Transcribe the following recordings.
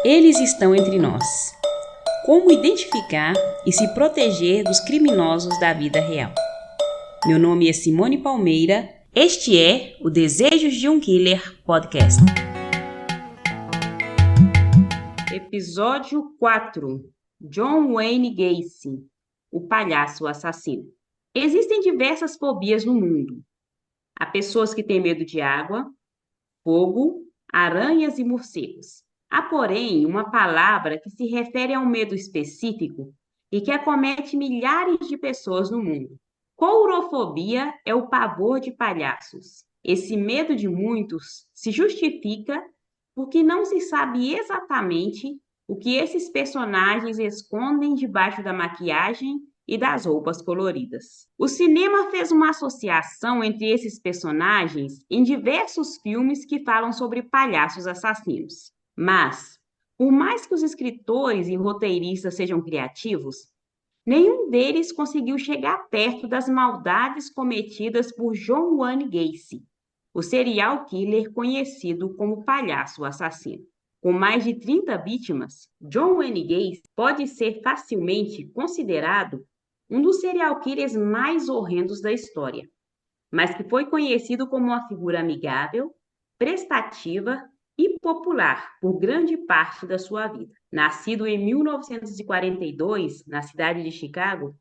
Eles estão entre nós. Como identificar e se proteger dos criminosos da vida real? Meu nome é Simone Palmeira. Este é o Desejos de um Killer Podcast. Episódio 4. John Wayne Gacy, o palhaço assassino. Existem diversas fobias no mundo. Há pessoas que têm medo de água, fogo, aranhas e morcegos. Há, porém, uma palavra que se refere a um medo específico e que acomete milhares de pessoas no mundo. Courofobia é o pavor de palhaços. Esse medo de muitos se justifica porque não se sabe exatamente o que esses personagens escondem debaixo da maquiagem e das roupas coloridas. O cinema fez uma associação entre esses personagens em diversos filmes que falam sobre palhaços assassinos. Mas, por mais que os escritores e roteiristas sejam criativos, nenhum deles conseguiu chegar perto das maldades cometidas por John Wayne Gacy, o serial killer conhecido como palhaço assassino. Com mais de 30 vítimas, John Wayne Gacy pode ser facilmente considerado um dos serial killers mais horrendos da história, mas que foi conhecido como uma figura amigável, prestativa e popular por grande parte da sua vida. Nascido em 1942, na cidade de Chicago,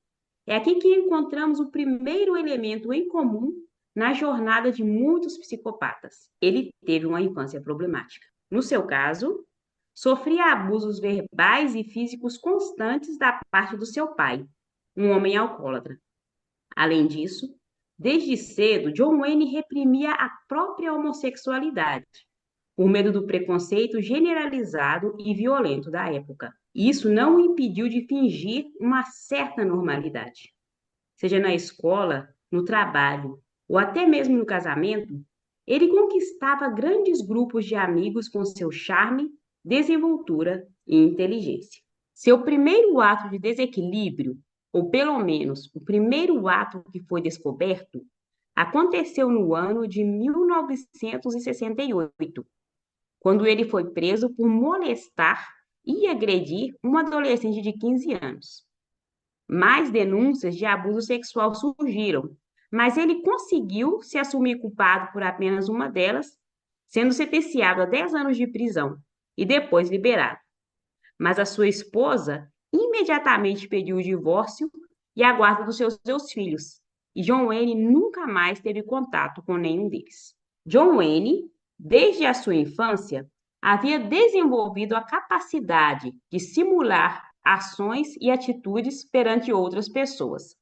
é aqui que encontramos o primeiro elemento em comum na jornada de muitos psicopatas. Ele teve uma infância problemática. No seu caso, sofria abusos verbais e físicos constantes da parte do seu pai, um homem alcoólatra. Além disso, desde cedo, John Wayne reprimia a própria homossexualidade, por medo do preconceito generalizado e violento da época. Isso não o impediu de fingir uma certa normalidade. Seja na escola, no trabalho ou até mesmo no casamento, ele conquistava grandes grupos de amigos com seu charme, desenvoltura e inteligência. Seu primeiro ato de desequilíbrio, ou pelo menos o primeiro ato que foi descoberto, aconteceu no ano de 1968, quando ele foi preso por molestar e agredir uma adolescente de 15 anos. Mais denúncias de abuso sexual surgiram, mas ele conseguiu se assumir culpado por apenas uma delas, sendo sentenciado a 10 anos de prisão e depois liberado. Mas a sua esposa imediatamente pediu o divórcio e a guarda dos seus filhos, e John Wayne nunca mais teve contato com nenhum deles. John Wayne, desde a sua infância, havia desenvolvido a capacidade de simular ações e atitudes perante outras pessoas.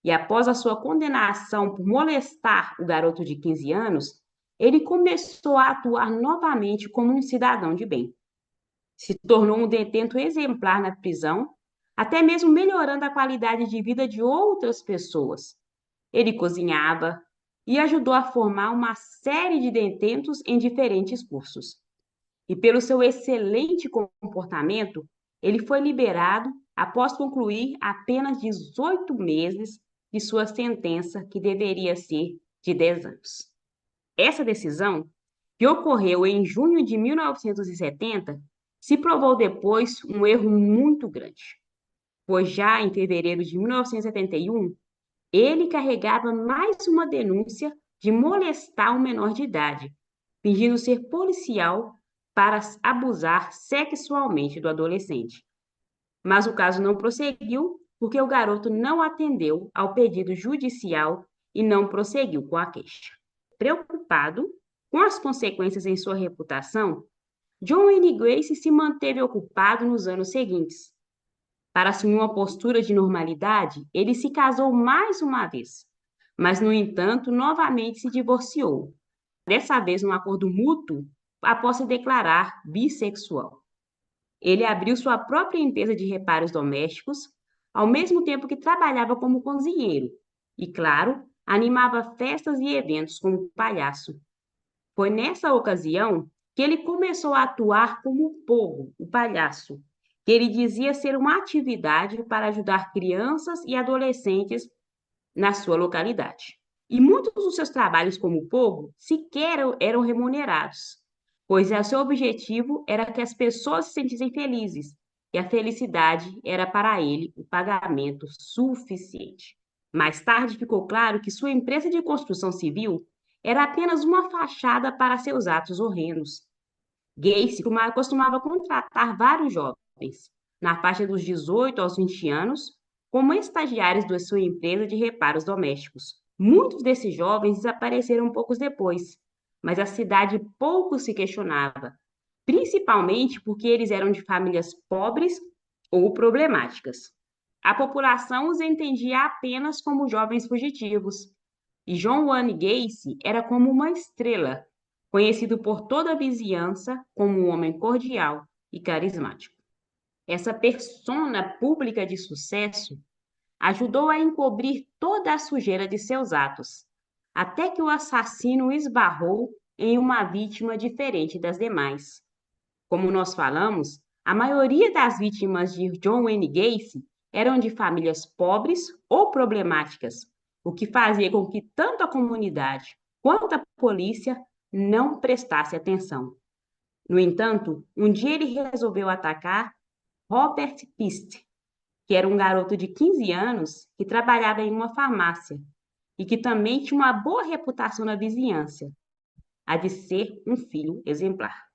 E após a sua condenação por molestar o garoto de 15 anos, ele começou a atuar novamente como um cidadão de bem. Se tornou um detento exemplar na prisão, até mesmo melhorando a qualidade de vida de outras pessoas. Ele cozinhava e ajudou a formar uma série de detentos em diferentes cursos. E pelo seu excelente comportamento, ele foi liberado após concluir apenas 18 meses de sua sentença, que deveria ser de 10 anos. Essa decisão, que ocorreu em junho de 1970, se provou depois um erro muito grande, pois já em fevereiro de 1971, ele carregava mais uma denúncia de molestar um menor de idade, fingindo ser policial para abusar sexualmente do adolescente. Mas o caso não prosseguiu porque o garoto não atendeu ao pedido judicial e não prosseguiu com a queixa. Preocupado com as consequências em sua reputação, John Wayne Gacy se manteve ocupado nos anos seguintes. Para assumir uma postura de normalidade, ele se casou mais uma vez, mas, no entanto, novamente se divorciou, dessa vez num acordo mútuo após se declarar bissexual. Ele abriu sua própria empresa de reparos domésticos, ao mesmo tempo que trabalhava como cozinheiro e, claro, animava festas e eventos como palhaço. Foi nessa ocasião que ele começou a atuar como o Pogo, o palhaço, que ele dizia ser uma atividade para ajudar crianças e adolescentes na sua localidade. E muitos dos seus trabalhos como Pogo sequer eram remunerados, pois o seu objetivo era que as pessoas se sentissem felizes, e a felicidade era para ele o pagamento suficiente. Mais tarde ficou claro que sua empresa de construção civil era apenas uma fachada para seus atos horrendos. Gacy costumava contratar vários jovens, na faixa dos 18 aos 20 anos, como estagiários da sua empresa de reparos domésticos. Muitos desses jovens desapareceram poucos depois, mas a cidade pouco se questionava, principalmente porque eles eram de famílias pobres ou problemáticas. A população os entendia apenas como jovens fugitivos, e John Wayne Gacy era como uma estrela, conhecido por toda a vizinhança como um homem cordial e carismático. Essa persona pública de sucesso ajudou a encobrir toda a sujeira de seus atos, até que o assassino esbarrou em uma vítima diferente das demais. Como nós falamos, a maioria das vítimas de John Wayne Gacy eram de famílias pobres ou problemáticas, o que fazia com que tanto a comunidade quanto a polícia não prestasse atenção. No entanto, um dia ele resolveu atacar Robert Pist, que era um garoto de 15 anos que trabalhava em uma farmácia e que também tinha uma boa reputação na vizinhança, a de ser um filho exemplar.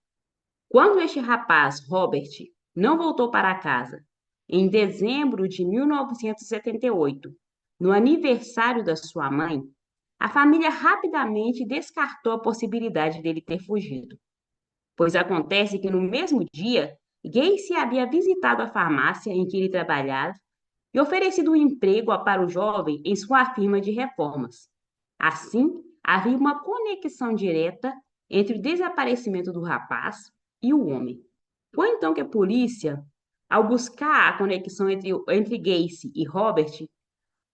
Quando este rapaz, Robert, não voltou para casa, em dezembro de 1978, no aniversário da sua mãe, a família rapidamente descartou a possibilidade dele ter fugido, pois acontece que no mesmo dia, Gacy havia visitado a farmácia em que ele trabalhava e oferecido um emprego para o jovem em sua firma de reformas. Assim, havia uma conexão direta entre o desaparecimento do rapaz e o homem. Foi então que a polícia, ao buscar a conexão entre Gacy e Robert,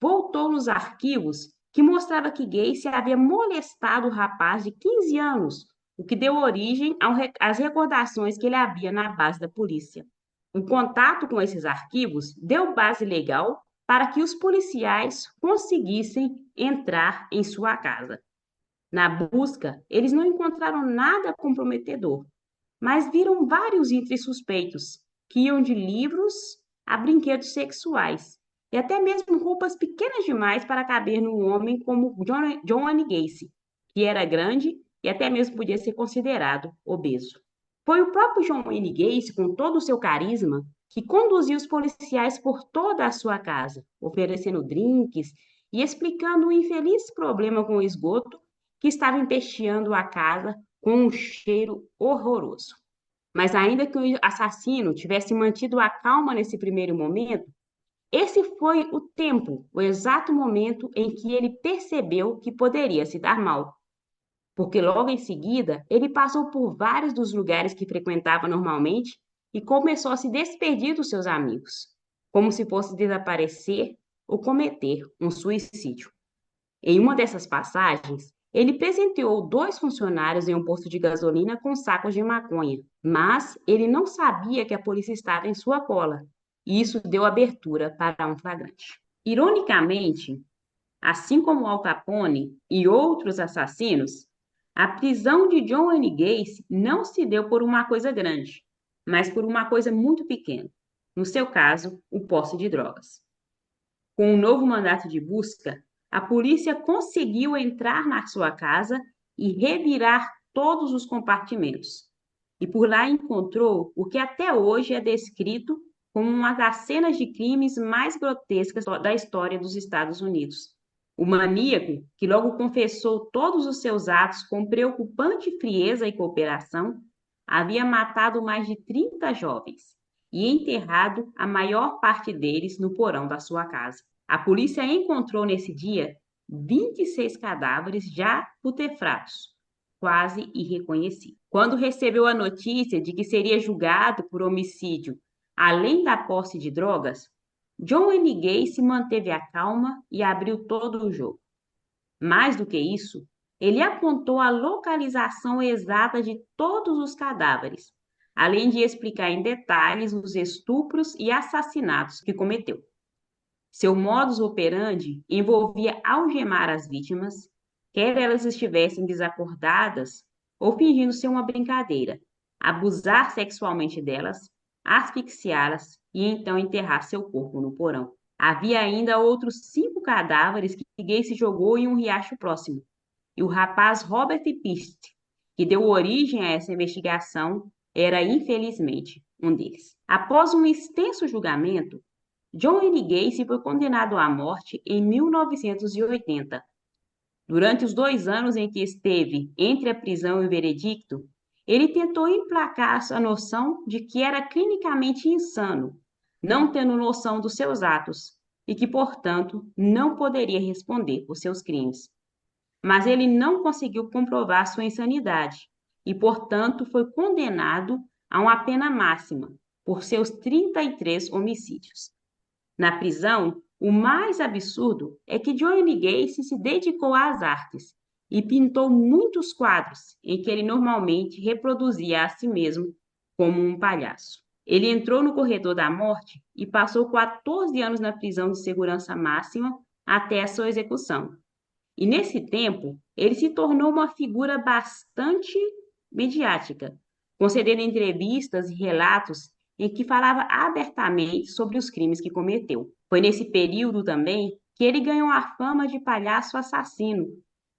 voltou nos arquivos que mostrava que Gacy havia molestado o rapaz de 15 anos, o que deu origem às recordações que ele havia na base da polícia. O contato com esses arquivos deu base legal para que os policiais conseguissem entrar em sua casa. Na busca, eles não encontraram nada comprometedor, mas viram vários itens suspeitos, que iam de livros a brinquedos sexuais, e até mesmo roupas pequenas demais para caber num homem como John Wayne Gacy, que era grande e até mesmo podia ser considerado obeso. Foi o próprio John Wayne Gacy, com todo o seu carisma, que conduziu os policiais por toda a sua casa, oferecendo drinks e explicando o infeliz problema com o esgoto que estava empesteando a casa com um cheiro horroroso. Mas ainda que o assassino tivesse mantido a calma nesse primeiro momento, esse foi o tempo, o exato momento em que ele percebeu que poderia se dar mal. Porque logo em seguida, ele passou por vários dos lugares que frequentava normalmente e começou a se despedir dos seus amigos, como se fosse desaparecer ou cometer um suicídio. Em uma dessas passagens, ele presenteou dois funcionários em um posto de gasolina com sacos de maconha, mas ele não sabia que a polícia estava em sua cola, e isso deu abertura para um flagrante. Ironicamente, assim como Al Capone e outros assassinos, a prisão de John Wayne Gacy não se deu por uma coisa grande, mas por uma coisa muito pequena. No seu caso, o posse de drogas. Com um novo mandato de busca, a polícia conseguiu entrar na sua casa e revirar todos os compartimentos. E por lá encontrou o que até hoje é descrito como uma das cenas de crimes mais grotescas da história dos Estados Unidos. O maníaco, que logo confessou todos os seus atos com preocupante frieza e cooperação, havia matado mais de 30 jovens e enterrado a maior parte deles no porão da sua casa. A polícia encontrou nesse dia 26 cadáveres já putrefatos, quase irreconhecíveis. Quando recebeu a notícia de que seria julgado por homicídio, além da posse de drogas, John Wayne Gacy manteve a calma e abriu todo o jogo. Mais do que isso, ele apontou a localização exata de todos os cadáveres, além de explicar em detalhes os estupros e assassinatos que cometeu. Seu modus operandi envolvia algemar as vítimas, quer elas estivessem desacordadas ou fingindo ser uma brincadeira, abusar sexualmente delas, asfixiá-las e então enterrar seu corpo no porão. Havia ainda outros 5 cadáveres que Gacy jogou em um riacho próximo. E o rapaz Robert Pist, que deu origem a essa investigação, era infelizmente um deles. Após um extenso julgamento, John Wayne Gacy foi condenado à morte em 1980. Durante os 2 anos em que esteve entre a prisão e o veredicto, ele tentou emplacar a noção de que era clinicamente insano, não tendo noção dos seus atos e que, portanto, não poderia responder por seus crimes. Mas ele não conseguiu comprovar sua insanidade e, portanto, foi condenado a uma pena máxima por seus 33 homicídios. Na prisão, o mais absurdo é que Johnny Gacy se dedicou às artes e pintou muitos quadros em que ele normalmente reproduzia a si mesmo como um palhaço. Ele entrou no corredor da morte e passou 14 anos na prisão de segurança máxima até a sua execução. E nesse tempo, ele se tornou uma figura bastante midiática, concedendo entrevistas e relatos em que falava abertamente sobre os crimes que cometeu. Foi nesse período também que ele ganhou a fama de palhaço assassino,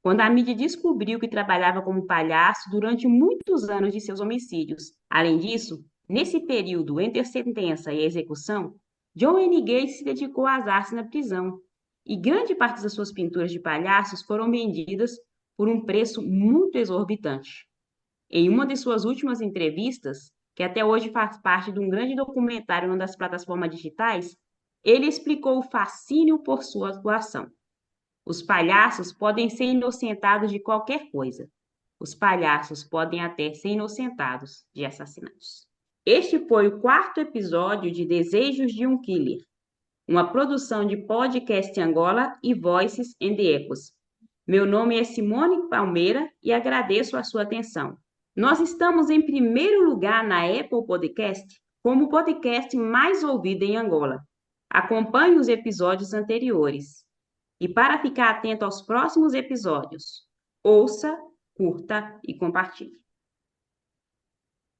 quando a mídia descobriu que trabalhava como palhaço durante muitos anos de seus homicídios. Além disso, nesse período entre a sentença e a execução, John Wayne Gacy se dedicou às artes na prisão, e grande parte das suas pinturas de palhaços foram vendidas por um preço muito exorbitante. Em uma de suas últimas entrevistas, que até hoje faz parte de um grande documentário em uma das plataformas digitais, ele explicou o fascínio por sua atuação. Os palhaços podem ser inocentados de qualquer coisa. Os palhaços podem até ser inocentados de assassinatos. Este foi o 4º episódio de Desejos de um Killer, uma produção de Podcast Angola e Voices and the Echoes. Meu nome é Simone Palmeira e agradeço a sua atenção. Nós estamos em primeiro lugar na Apple Podcast como o podcast mais ouvido em Angola. Acompanhe os episódios anteriores. E para ficar atento aos próximos episódios, ouça, curta e compartilhe.